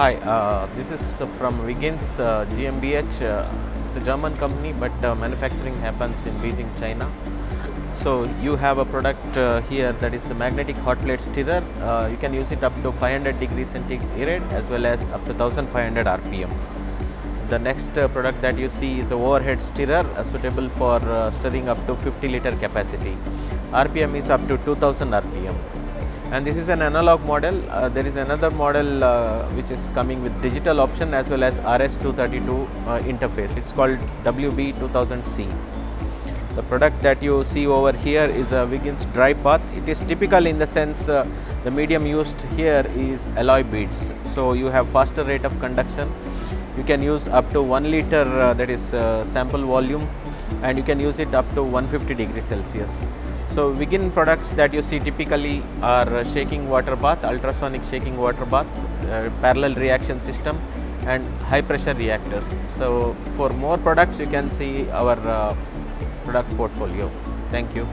Hi, this is from Wiggens GmbH. It's a German company, but manufacturing happens in Beijing, China. So you have a product here that is a magnetic hotplate stirrer. You can use it up to 500 degrees centigrade as well as up to 1500 RPM. The next product that you see is a overhead stirrer suitable for stirring up to 50-liter capacity. RPM is up to 2000 RPM. And this is an analog model. There is another model which is coming with digital option as well as RS232 interface. It's called WB2000C. The product that you see over here is a Wiggens dry path. It is typical in the sense the medium used here is alloy beads. So you have faster rate of conduction. You can use up to 1 liter that is sample volume, and you can use it up to 150 degrees Celsius. So Wiggen products that you see typically are shaking water bath, ultrasonic shaking water bath, parallel reaction system and high pressure reactors. So for more products you can see our product portfolio. Thank you.